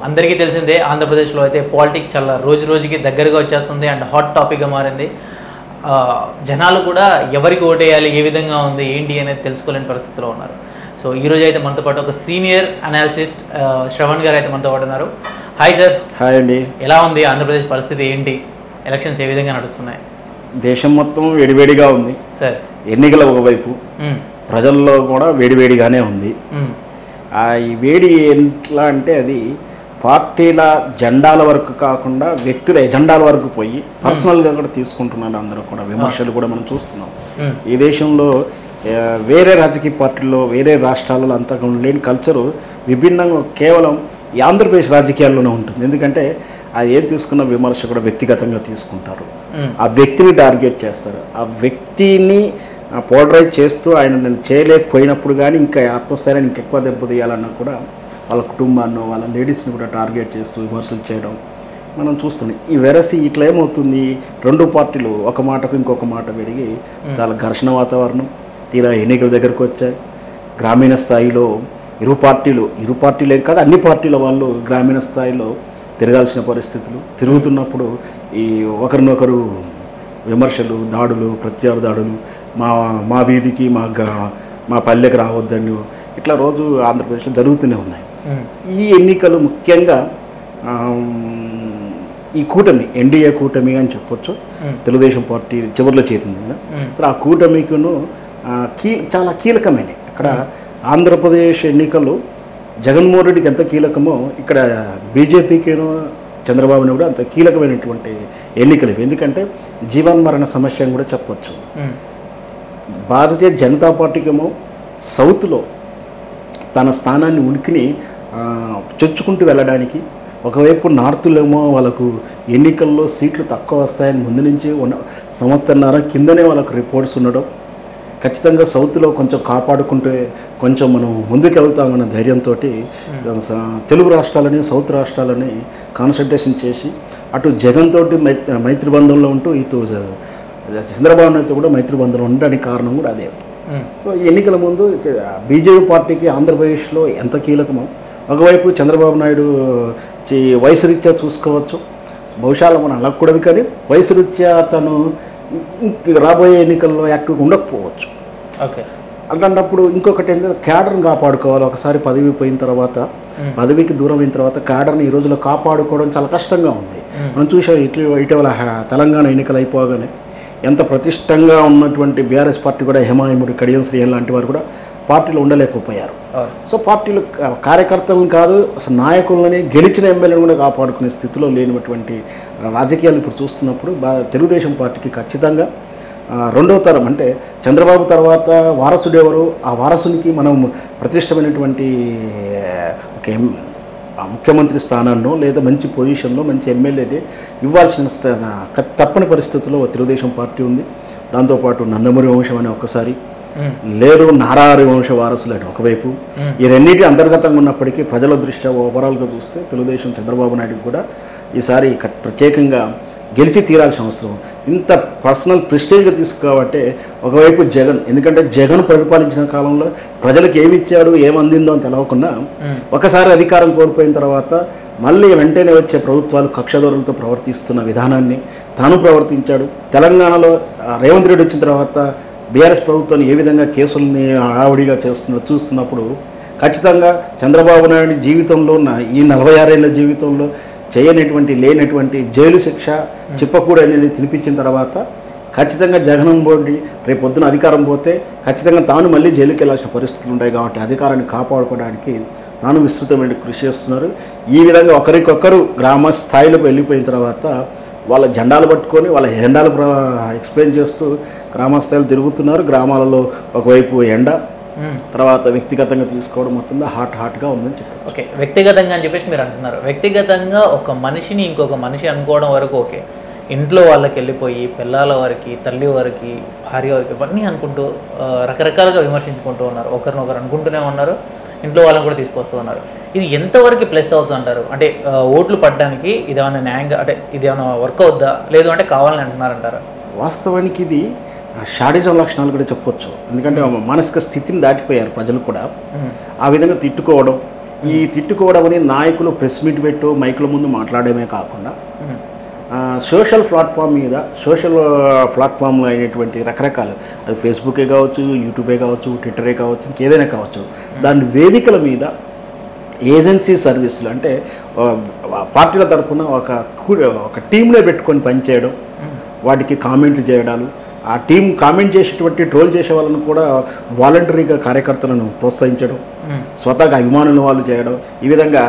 అందరికీ తెలిసిందే ఆంధ్రప్రదేశ్లో అయితే పాలిటిక్స్ చాలా రోజు రోజుకి దగ్గరగా వచ్చేస్తుంది అండ్ హాట్ టాపిక్గా మారింది. జనాలు కూడా ఎవరికి ఓటేయాలి, ఏ విధంగా ఉంది ఏంటి అనేది తెలుసుకోలేని పరిస్థితిలో ఉన్నారు. సో ఈరోజు అయితే మనతో పాటు ఒక సీనియర్ అనాలిసిస్ట్ శ్రవణ్ గారు అయితే మనతో పాటు ఉన్నారు. Hi sir. హాయ్ అండి. ఎలా ఉంది ఆంధ్రప్రదేశ్ పరిస్థితి, ఏంటి ఎలక్షన్స్ ఏ విధంగా నడుస్తున్నాయి? దేశం మొత్తం వేడివేడిగా ఉంది సార్. ఎన్నికల ఒకవైపు, ప్రజల్లో కూడా వేడివేడిగానే ఉంది. ఈ వేడి ఎట్లా అంటే అది పార్టీల జెండాల వరకు కాకుండా వ్యక్తుల ఎజెండాల వరకు పోయి పర్సనల్గా కూడా తీసుకుంటున్నారు అందరూ కూడా. విమర్శలు కూడా మనం చూస్తున్నాం. ఈ దేశంలో వేరే రాజకీయ పార్టీల్లో వేరే రాష్ట్రాలలో అంతగా లేని కల్చరు విభిన్నంగా కేవలం ఈ ఆంధ్రప్రదేశ్ రాజకీయాల్లోనే ఉంటుంది. ఎందుకంటే అది ఏం తీసుకున్న విమర్శ కూడా వ్యక్తిగతంగా తీసుకుంటారు. ఆ వ్యక్తిని టార్గెట్ చేస్తారు. ఆ వ్యక్తిని పోలరైజ్ చేస్తూ ఆయన నేను చేయలేకపోయినప్పుడు కానీ ఇంకా ఆత్మస్థైర్యాన్ని ఇంకెక్కువ దెబ్బతీయాలన్నా కూడా వాళ్ళ కుటుంబాన్ని, వాళ్ళ లేడీస్ని కూడా టార్గెట్ చేస్తూ విమర్శలు చేయడం మనం చూస్తున్నాం. ఈ వెరసి ఇట్లా ఏమవుతుంది, రెండు పార్టీలు ఒక మాటకు ఇంకొక మాట పెరిగి చాలా ఘర్షణ వాతావరణం. తీరా ఎన్నికల దగ్గరకు వచ్చాయి. గ్రామీణ స్థాయిలో ఇరు పార్టీలే కాదు అన్ని పార్టీల వాళ్ళు గ్రామీణ స్థాయిలో తిరగాల్సిన పరిస్థితులు. తిరుగుతున్నప్పుడు ఈ ఒకరినొకరు విమర్శలు, దాడులు, ప్రత్యర్థ దాడులు, మా వీధికి మా పల్లెకి రావద్దని ఇట్లా రోజు ఆంధ్రప్రదేశ్లో జరుగుతూనే ఉన్నాయి. ఈ ఎన్నికలు ముఖ్యంగా ఈ కూటమి, ఎన్డీఏ కూటమి అని చెప్పొచ్చు, తెలుగుదేశం పార్టీ చివరిలో చేరింది కదా. సో ఆ కూటమికును చాలా కీలకమైనవి. అక్కడ ఆంధ్రప్రదేశ్ ఎన్నికలు జగన్మోహన్ రెడ్డికి ఎంత కీలకమో ఇక్కడ బీజేపీకిను చంద్రబాబుని కూడా అంత కీలకమైనటువంటి ఎన్నికలు ఇవి. ఎందుకంటే జీవన్మరణ సమస్య అని కూడా చెప్పచ్చు. భారతీయ జనతా పార్టీకేమో సౌత్లో తన స్థానాన్ని ఉనికిని చొచ్చుకుంటూ వెళ్ళడానికి, ఒకవైపు నార్త్లేమో వాళ్ళకు ఎన్నికల్లో సీట్లు తక్కువ వస్తాయని ముందు నుంచి సంవత్సరన్నర కిందనే వాళ్ళకు రిపోర్ట్స్ ఉండడం, ఖచ్చితంగా సౌత్లో కొంచెం కాపాడుకుంటే కొంచెం మనం ముందుకెళ్తామన్న ధైర్యంతో తెలుగు రాష్ట్రాలని, సౌత్ రాష్ట్రాలని కాన్సన్ట్రేషన్ చేసి అటు జగన్ తోటి మైత్రి బంధంలో ఉంటూ ఇటు చంద్రబాబు నాయుడుతో కూడా మైత్రి బంధంలో ఉండడానికి కారణం కూడా అదే. సో ఈ ఎన్నికల ముందు బీజేపీ పార్టీకి ఆంధ్రప్రదేశ్లో ఎంత కీలకమో, ఒకవైపు చంద్రబాబు నాయుడు వయసు రీత్యా చూసుకోవచ్చు, బహుశా మనం అనకూడదు కానీ వయసు రీత్యా తను రాబోయే ఎన్నికల్లో యాక్టివ్గా ఉండకపోవచ్చు. ఓకే, అలాంటప్పుడు ఇంకొకటి ఏంటంటే క్యాడర్ని కాపాడుకోవాలి. ఒకసారి పదవి పోయిన తర్వాత, పదవికి దూరం అయిన తర్వాత క్యాడర్ని ఈ రోజుల్లో కాపాడుకోవడం చాలా కష్టంగా ఉంది. మనం చూసాం ఇటీవల తెలంగాణ ఎన్నికలు అయిపోగానే ఎంత ప్రతిష్టంగా ఉన్నటువంటి బీఆర్ఎస్ పార్టీ కూడా హేమాయముడి, కడియం శ్రీహన్ లాంటి వారు కూడా పార్టీలో ఉండలేకపోయారు. సో పార్టీలు కార్యకర్తలను కాదు అసలు నాయకులని, గెలిచిన ఎమ్మెల్యేలను కూడా కాపాడుకునే స్థితిలో లేనటువంటి రాజకీయాలు ఇప్పుడు చూస్తున్నప్పుడు తెలుగుదేశం పార్టీకి ఖచ్చితంగా రెండవ తరం అంటే చంద్రబాబు తర్వాత వారసుడు ఎవరు, ఆ వారసునికి మనం ప్రతిష్టమైనటువంటి ఒక ముఖ్యమంత్రి స్థానాన్నో లేదా మంచి పొజిషన్లో మంచి ఎమ్మెల్యేని ఇవ్వాల్సిన తప్పని పరిస్థితుల్లో తెలుగుదేశం పార్టీ ఉంది. దాంతోపాటు నందమూరి వంశం అని ఒకసారి లేరు, నారారి వంశ వారసులు అని ఒకవైపు, ఈ రెండింటి అంతర్గతంగా ఉన్నప్పటికీ ప్రజల దృష్ట్యా ఓవరాల్గా చూస్తే తెలుగుదేశం చంద్రబాబు నాయుడు కూడా ఈసారి ప్రత్యేకంగా గెలిచి తీరాల్సిన అవసరం. ఇంత పర్సనల్ ప్రెస్టేజ్గా తీసుకోవాలంటే ఒకవైపు జగన్, ఎందుకంటే జగన్ పరిపాలించిన కాలంలో ప్రజలకు ఏమి ఇచ్చాడు, ఏమందిందో అని తెలవకుండా ఒకసారి అధికారం కోల్పోయిన తర్వాత మళ్ళీ వెంటనే వచ్చే ప్రభుత్వాలు కక్షధోరణులతో ప్రవర్తిస్తున్న విధానాన్ని తాను ప్రవర్తించాడు. తెలంగాణలో రేవంత్ రెడ్డి వచ్చిన తర్వాత బీఆర్ఎస్ ప్రభుత్వాన్ని ఏ విధంగా కేసుల్ని హడావుడిగా చూస్తున్నప్పుడు ఖచ్చితంగా చంద్రబాబు నాయుడు జీవితంలో ఈ 46 ఏళ్ల జీవితంలో లేనటువంటి జైలు శిక్ష చిప్పకూడ అనేది తినిపించిన తర్వాత ఖచ్చితంగా జగన్మోహన్ రెడ్డి రేపు పొద్దున అధికారం పోతే ఖచ్చితంగా తాను మళ్ళీ జైలుకి వెళ్ళాల్సిన పరిస్థితులు ఉంటాయి. కాబట్టి అధికారాన్ని కాపాడుకోవడానికి తాను విస్తృతమైన కృషి చేస్తున్నారు. ఈ విధంగా ఒకరికొకరు గ్రామ స్థాయిలోకి వెళ్ళిపోయిన తర్వాత వాళ్ళ జెండాలు పట్టుకొని వాళ్ళ జెండాలు ఎక్స్ప్లెయిన్ చేస్తూ గ్రామస్థాయిలో తిరుగుతున్నారు. గ్రామాలలో ఒకవైపు ఎండ, తర్వాత వ్యక్తిగతంగా తీసుకోవడం మొత్తం హాట్గా ఉందని చెప్పారు. ఓకే, వ్యక్తిగతంగా అని చెప్పేసి మీరు అంటున్నారు. వ్యక్తిగతంగా ఒక మనిషిని ఇంకొక మనిషి అనుకోవడం వరకు ఓకే, ఇంట్లో వాళ్ళకి వెళ్ళిపోయి పిల్లల వరకు, తల్లి వరకు, భార్య వరకు ఇవన్నీ అనుకుంటూ రకరకాలుగా విమర్శించుకుంటూ ఉన్నారు. ఒకరినొకరు అనుకుంటూనే ఉన్నారు, ఇంట్లో వాళ్ళని కూడా తీసుకొస్తూ ఉన్నారు. ఇది ఎంతవరకు ప్లస్ అవుతుంది అంటారు? అంటే ఓట్లు పడడానికి ఇదేమైనా న్యాయంగా, అంటే ఇది ఏమైనా వర్క్ అవుద్దా, లేదు అంటే కావాలని అంటున్నారంటారా? వాస్తవానికి ఇది షాడిజం లక్షణాలు కూడా చెప్పొచ్చు. ఎందుకంటే మానసిక స్థితిని దాటిపోయారు ప్రజలు కూడా. ఆ విధంగా తిట్టుకోవడం, ఈ తిట్టుకోవడం అని నాయకులు ప్రెస్ మీట్ పెట్టు మైకుల ముందు మాట్లాడమే కాకుండా సోషల్ ప్లాట్ఫామ్ అయినటువంటి రకరకాలు, అది ఫేస్బుకే కావచ్చు, యూట్యూబే కావచ్చు, ట్విట్టరే కావచ్చు, ఇంకేదైనా కావచ్చు, దాని వేదికల మీద ఏజెన్సీ సర్వీసులు అంటే పార్టీల తరఫున ఒక టీంలో పెట్టుకొని పనిచేయడం, వాటికి కామెంట్లు చేయడాలు, ఆ టీం కామెంట్ చేసేటువంటి ట్రోల్ చేసే వాళ్ళను కూడా వాలంటరీగా కార్యకర్తలను ప్రోత్సహించడం, స్వతహాగా అభిమానుల వాళ్ళు చేయడం, ఈ విధంగా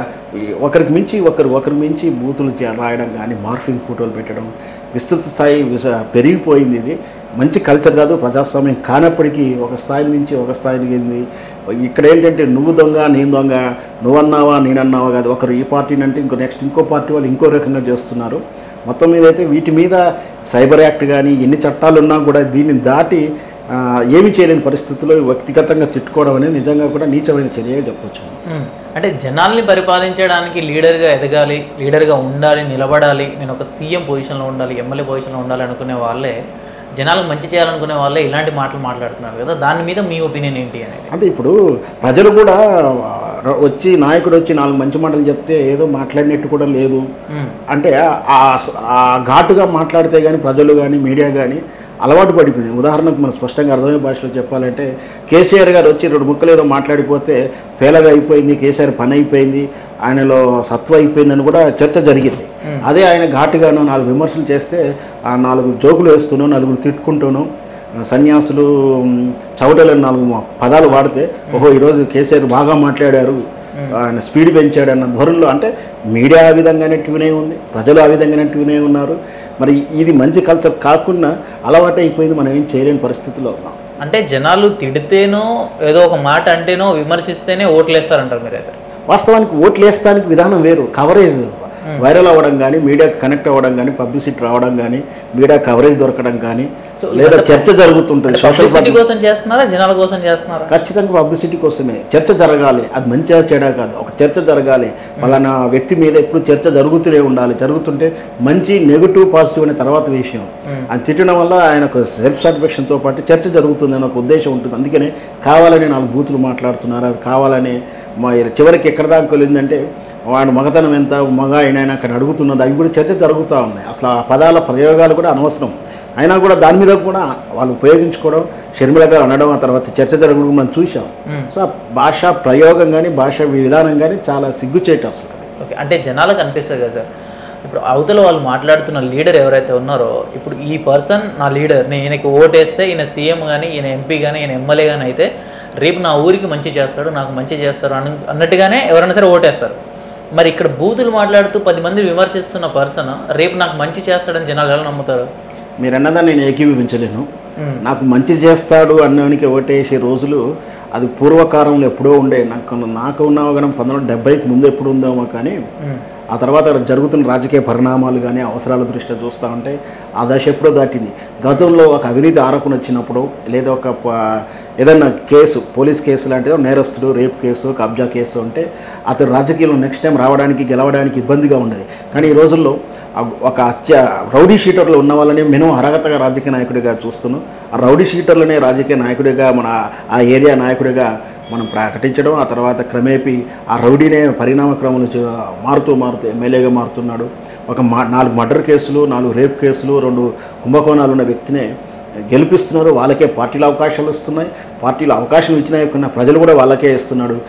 ఒకరికి మించి బూతులు రాయడం కానీ, మార్ఫింగ్ ఫోటోలు పెట్టడం, విస్తృత స్థాయి పెరిగిపోయింది. ఇది మంచి కల్చర్ కాదు, ప్రజాస్వామ్యం కానప్పటికీ ఒక స్థాయి నుంచి ఒక స్థాయికి వెళ్ళింది. ఇక్కడ ఏంటంటే నువ్వు దొంగ నేను దొంగ, నువ్వన్నావా నేనన్నావా కాదు, ఒకరు ఈ పార్టీని అంటే ఇంకో పార్టీ వాళ్ళు ఇంకో రకంగా చేస్తున్నారు. మొత్తం మీద అయితే వీటి మీద సైబర్ యాక్ట్ కానీ ఎన్ని చట్టాలు ఉన్నా కూడా దీన్ని దాటి ఏమి చేయలేని పరిస్థితుల్లో వ్యక్తిగతంగా తిట్టుకోవడం అనేది నిజంగా కూడా నీచమైన చర్య చెప్పొచ్చు. అంటే జనాల్ని పరిపాలించడానికి లీడర్గా ఎదగాలి, లీడర్గా ఉండాలి, నిలబడాలి, నేను ఒక సీఎం పొజిషన్లో ఉండాలి, ఎమ్మెల్యే పొజిషన్లో ఉండాలి అనుకునే వాళ్ళే, జనాలకు మంచి చేయాలనుకునే వాళ్ళే ఇలాంటి మాటలు మాట్లాడుతున్నారు కదా, దాని మీద మీ ఒపీనియన్ ఏంటి అనేది? అంటే ఇప్పుడు ప్రజలు కూడా నాయకుడు వచ్చి 4 మంచి మాటలు చెప్తే ఏదో మాట్లాడినట్టు కూడా లేదు. అంటే ఆ ఘాటుగా మాట్లాడితే కానీ ప్రజలు కానీ మీడియా కానీ అలవాటు పడిపోయింది. ఉదాహరణకు మనం స్పష్టంగా అర్థమయ్యే భాషలో చెప్పాలంటే, కేసీఆర్ గారు వచ్చి 2 ముక్కలు ఏదో మాట్లాడిపోతే పేలగా అయిపోయింది, కేసీఆర్ పని అయిపోయింది, ఆయనలో సత్వ అయిపోయిందని కూడా చర్చ జరిగింది. అదే ఆయన ఘాటుగాను 4 విమర్శలు చేస్తే, ఆ 4 జోకులు వేస్తూనో 4 తిట్టుకుంటూనో సన్యాసులు చౌటలని 4 పదాలు వాడితే, ఓహో ఈరోజు కేసీఆర్ బాగా మాట్లాడారు, ఆయన స్పీడ్ పెంచాడన్న ధోరణిలో, అంటే మీడియా ఆ విధంగానే ట్యూనే ఉంది, ప్రజలు ఆ విధంగానే ట్యూనే ఉన్నారు. మరి ఇది మంచి కల్చర్ కాకుండా అలవాటు అయిపోయింది, మనం ఏం చేయలేని పరిస్థితిలో ఉన్నాం. అంటే జనాలు తిడితేనో ఏదో ఒక మాట అంటేనో విమర్శిస్తేనే ఓట్లు వేస్తారంటారు మీరైతే? వాస్తవానికి ఓట్లు వేస్తానికి విధానం వేరు, కవరేజ్ వైరల్ అవ్వడం కానీ, మీడియాకి కనెక్ట్ అవ్వడం కానీ, పబ్లిసిటీ రావడం కానీ, మీడియా కవరేజ్ దొరకడం కానీ, లేదా చర్చ జరుగుతుంటుంది. సోషల్ కోసం చేస్తున్నారా, జనాల కోసం చేస్తున్నారా? ఖచ్చితంగా పబ్లిసిటీ కోసమే. చర్చ జరగాలి, అది మంచిగా చెడా కాదు, ఒక చర్చ జరగాలి. పలానా వ్యక్తి మీద ఎప్పుడు చర్చ జరుగుతూనే ఉండాలి. జరుగుతుంటే మంచి నెగిటివ్ పాజిటివ్ అనే తర్వాత విషయం. అది తిట్టడం వల్ల ఆయనకు సెల్ఫ్ సాటిస్ఫాక్షన్తో పాటు చర్చ జరుగుతుంది అనే ఒక ఉద్దేశం ఉంటుంది. అందుకనే కావాలని 4 బూతులు మాట్లాడుతున్నారు, అది కావాలని చివరికి ఎక్కడ దాకా వెళ్ళిందంటే వాడు మగతనం ఎంత, మగ అయినా అక్కడ అడుగుతున్నది, అవి కూడా చర్చ జరుగుతూ ఉన్నాయి. అసలు ఆ పదాల ప్రయోగాలు కూడా అనవసరం అయినా కూడా దాని మీద కూడా వాళ్ళు ఉపయోగించుకోవడం, షర్మిల గారు అనడం, ఆ తర్వాత చర్చ జరగడం మనం చూసాం. సో భాషా ప్రయోగం కానీ, భాషా విధానం కానీ చాలా సిగ్గుచేటు అసలు. ఓకే, అంటే జనాలకు అనిపిస్తుంది కదా సార్, ఇప్పుడు అవతల వాళ్ళు మాట్లాడుతున్న లీడర్ ఎవరైతే ఉన్నారో, ఇప్పుడు ఈ పర్సన్ నా లీడర్, నేను ఈయనకి ఓటేస్తే ఈయన సీఎం కానీ, ఈయన ఎంపీ కానీ, ఈయన ఎమ్మెల్యే కానీ అయితే రేపు నా ఊరికి మంచి చేస్తాడు, నాకు మంచి చేస్తారు అన్నట్టుగానే ఎవరైనా సరే ఓటేస్తారు. మరి ఇక్కడ బూతులు మాట్లాడుతూ 10 మంది విమర్శిస్తున్న పర్సన్ రేపు నాకు మంచి చేస్తాడని జనాలు ఎలా నమ్ముతారు? మీరు అన్నదాన్ని నేను ఏకీభవించలేను. నాకు మంచి చేస్తాడు అన్నానికి ఓటేసే రోజులు అది పూర్వకాలంలో ఎప్పుడో ఉండే. నాకు ఉన్నావు కానీ 1970కి ముందు ఎప్పుడు ఉందామో, కానీ ఆ తర్వాత జరుగుతున్న రాజకీయ పరిణామాలు కానీ అవసరాల దృష్ట్యా చూస్తూ ఉంటే ఆ దశ ఎప్పుడో దాటింది. గతంలో ఒక అవినీతి ఆరోపణ వచ్చినప్పుడు, లేదా ఒక ఏదైనా కేసు, పోలీస్ కేసు లాంటిదో, నేరస్తుడు, రేప్ కేసు, కబ్జా కేసు ఉంటే అతను రాజకీయంలో నెక్స్ట్ టైం రావడానికి గెలవడానికి ఇబ్బందిగా ఉండేది. కానీ ఈ రోజుల్లో ఒక రౌడీ షీటర్లు ఉన్న వాళ్ళని మినిమం అర్హతగా రాజకీయ నాయకుడిగా చూస్తున్నాం. ఆ రౌడీ షీటర్లనే రాజకీయ నాయకుడిగా, మన ఆ ఏరియా నాయకుడిగా మనం ప్రకటించడం, ఆ తర్వాత క్రమేపీ ఆ రౌడీనే పరిణామ క్రమంలో మారుతూ ఎమ్మెల్యేగా మారుతున్నాడు. ఒక 4 మర్డర్ కేసులు, 4 రేప్ కేసులు, 2 కుంభకోణాలు ఉన్న వ్యక్తినే గెలిపిస్తున్నారు. వాళ్ళకే పార్టీలో అవకాశాలు వస్తున్నాయి. పార్టీలో అవకాశం ఇచ్చిన ప్రజలు కూడా వాళ్ళకే ఇస్తున్నాడు.